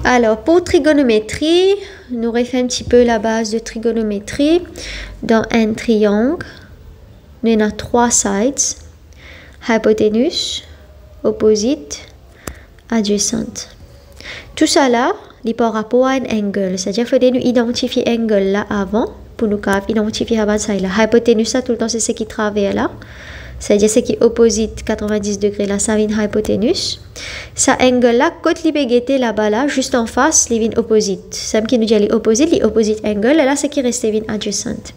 Alors, pour trigonométrie, nous refait un petit peu la base de trigonométrie. Dans un triangle, nous avons 3 sides. Hypoténuse, opposite, adjacente. Tout ça là, il par rapport à un angle. C'est-à-dire qu'il faut nous identifier l'angle là avant pour nous identifier la base là. Hypoténuse, ça tout le temps, c'est ce qui traverse là. C'est-à-dire ce qui est opposite 90 degrés là, ça vient hypoténuse. Ça angle là, côté libégété là-bas là, juste en face, il vient opposite. C'est qui nous dit l'opposite angle, et là, c'est qui reste vient adjacent.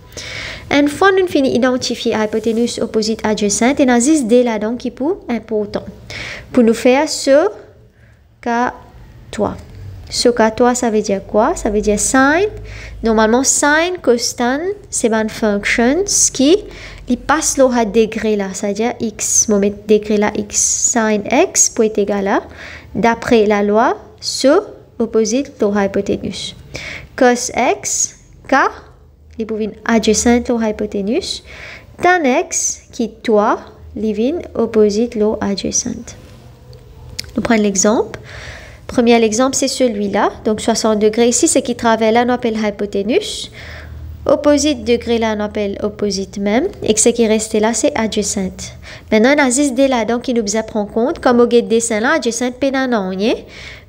Une fois nous finissons d'identifier hypoténuse, opposite, adjacent, et nous avons 10 là-dedans qui sont importants. Pour nous faire ce cas 3. Ce cas 3, ça veut dire quoi? Ça veut dire sin. Normalement, sin, costan, c'est une fonction qui passe le degré là, c'est-à-dire x, moment degré là, x, sin x peut être égal à, d'après la loi, ce opposite la hypoténuse. Cos x, k, il peut venir adjacent la hypoténuse. Tan x, qui toi, il vient opposite la adjacent. Nous prenons l'exemple. Premier exemple, c'est celui-là. Donc, 60 degrés ici, ce qui traverse là, on appelle hypoténuse. Opposite degré là, on appelle opposite même. Et ce qui reste là, c'est adjacent. Maintenant, on a 10 là, donc, il nous a pris en compte. Comme au dessin là, adjacent, pénanon,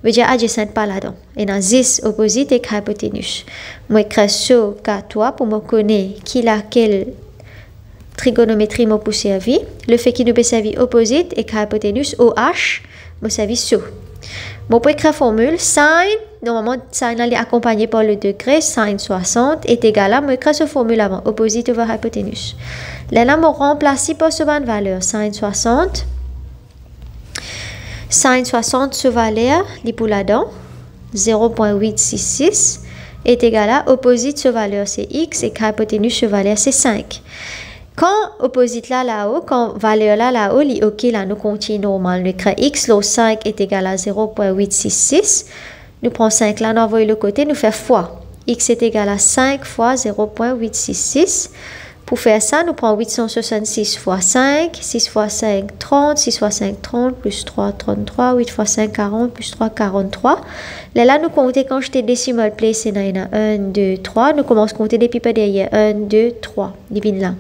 veut dire adjacent pas là-dedans. Et on a 10 opposite et hypoténuse. Moi, j'écris ce cas 3 pour me connaître qui a quelle trigonométrie m'a poussé à vie. Le fait qu'il nous peut servir opposite et hypoténuse, OH, m'a servi ce. Bon, pour écrire la formule, sin, normalement, sin est accompagné par le degré, sin 60 est égal à, je écris cette formule avant, opposite over hypoténuse. Là, je remplace par ce valeur, sin 60. Sin 60, ce valeur, il pour là-dedans, 0.866, est égal à, opposite, ce valeur, c'est x, et hypoténuse, ce valeur, c'est 5. Quand opposite là-haut, quand valeur là-haut, li ok là, nous continue normal. Nous écrit x, le 5 est égal à 0.866. Nous prenons 5 là, nous envoyons le côté, nous faisons fois. X est égal à 5 fois 0.866. Pour faire ça, nous prenons 866 fois 5, 6 fois 5, 30, 6 fois 5, 30, plus 3, 33, 8 fois 5, 40, plus 3, 43. Là, nous comptons quand j'étais décimal place, c'est 1, 2, 3. Nous commençons à compter depuis derrière. 1, 2, 3. Divine là.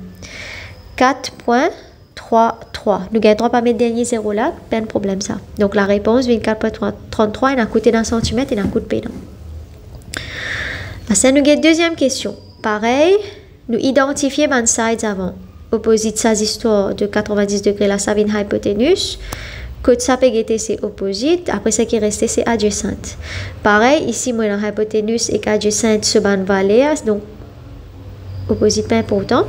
4.33. Nous gagnons 3 par mettre dernier 0 là, pas de problème ça. Donc la réponse vient 4.33 et d'un côté d'un centimètre et d'un coup de pédant. Ça nous gagne deuxième question. Pareil, nous identifions les sides avant. Opposite sa histoire de 90 degrés là, ça vient hypoténuse. Côté ça peut être c'est opposite. Après ce qui reste c'est adjacent. Pareil, ici moi dans hypoténuse et adjacent ce ban valeur, donc opposite pas important.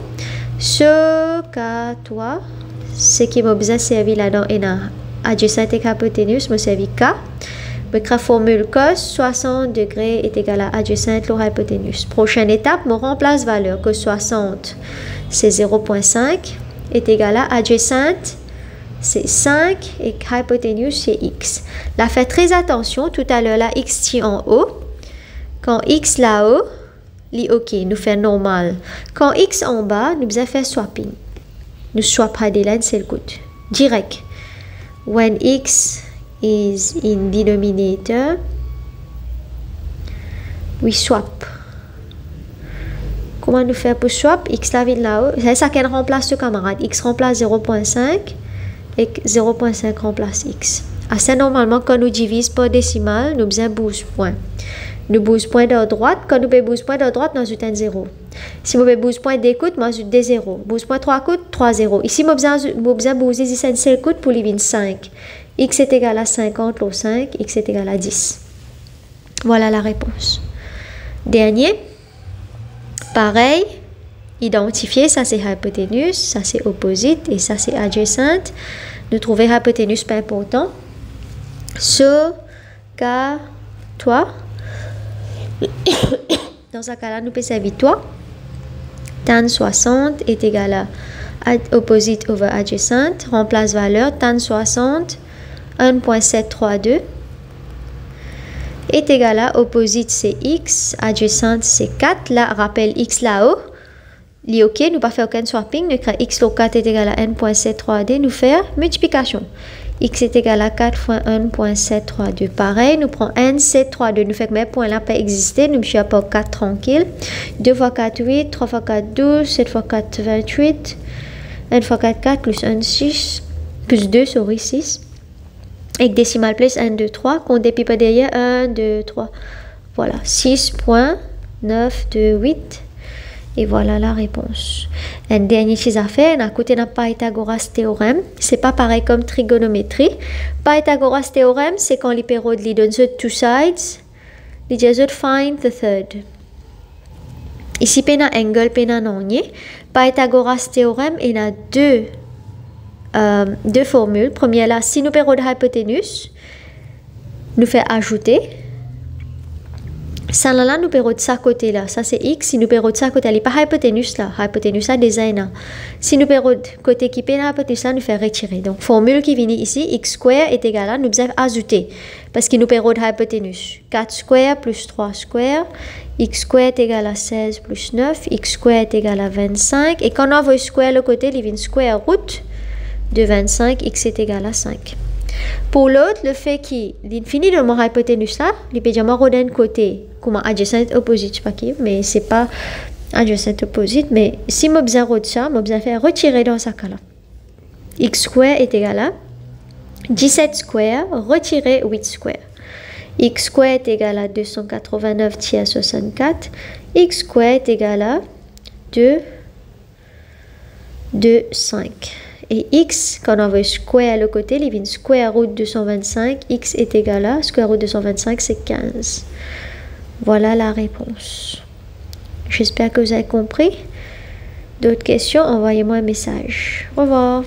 Ce cas 3, ce qui m'a besoin servi là-dedans est adjacent et hypoténuse, m'a servi K. La formule cos 60 degrés est égal à adjacent la hypoténuse. Prochaine étape, je remplace valeur cos 60, c'est 0.5, est égal à adjacent, c'est 5 et hypoténuse, c'est x. Là, faites très attention, tout à l'heure, là, x tient en haut. Quand x là-haut, ok, nous faisons normal. Quand x en bas, nous allons faire swapping. Nous swap des lignes, c'est le coup. Direct. When x is in denominator, we swap. Comment nous faire pour swap? X là vient là-haut. C'est ça qu'elle remplace ce camarade. X remplace 0.5 et 0.5 remplace x. C'est normalement quand nous divisons par décimale, nous avons 12 points. Nous 12 points de droite, quand nous avons 12 points de droite, nous avons 0. Si nous avons 12 points d'écoute, nous avons 0. 12 points 3 coups, 3 0. Ici, nous avons 12 coups pour les 5. X est égal à 50, l'eau 5, x est égal à 10. Voilà la réponse. Dernier. Pareil, identifier, ça c'est hypoténuse, ça c'est opposite et ça c'est adjacent. Nous trouvons hypoténuse pas important. Ce cas 3. Dans ce cas-là, nous pouvons servir 3. Tan 60 est égal à opposite over adjacent. Remplace valeur. Tan 60, 1.732 est égal à opposite c'est x, adjacent c'est 4. Là, rappel x là-haut. Li ok, nous pas faire aucun swapping. Nous créons x le 4 est égal à 1.732. Nous faire multiplication. X est égal à 4 fois 1.732. Pareil, nous prenons n, 7, 3, 2. Nous faisons que mes points là pas exister. Nous suis à pas 4 tranquille. 2 fois 4, 8. 3 fois 4, 12. 7 fois 4, 28. 1 fois 4, 4. Plus 1, 6. Plus 2, sorry, 6. Avec décimal place 1, 2, 3. Compte des pipes derrière. 1, 2, 3. Voilà. 6.928. Et voilà la réponse. Une dernière chose à faire, à côté de Pythagoras théorème, c'est pas pareil comme trigonométrie. Pythagoras théorème, c'est quand les périodes les donnent two sides, les disent find the third. Ici, pena angle, pena nonnier. Pythagoras théorème, il y a deux formules. Première là, si nous période hypoténuse, nous fait ajouter. Ça là, nous perdons de ça côté là. Ça c'est x. Si nous perdons de ça côté, elle n'est pas hypoténuse là. Hypoténuse là, design. Si nous perdons de côté qui est hypoténuse là, nous fait retirer. Donc, formule qui vient ici, x square est égal à, nous devons ajouter. Parce que nous perdons de hypoténuse. 4 square plus 3 square. X square est égal à 16 plus 9. X square est égal à 25. Et quand on envoie square le côté, il vient square root de 25. X est égal à 5. Pour l'autre, le fait qu'il finit de mon hypoténuse là, il peut dire d'un côté, comme adjacent opposite, pas qui, mais c'est pas adjacent opposite, mais si je besoin de ça, je besoin faire retirer dans ce cas là. X square est égal à 17 square, retirer 8 square. X square est égal à 289 tiers 64. X square est égal à 2, 5. Et x, quand on envoie square le côté, il vient square root 225. X est égal à square root 225, c'est 15. Voilà la réponse. J'espère que vous avez compris. D'autres questions, envoyez-moi un message. Au revoir.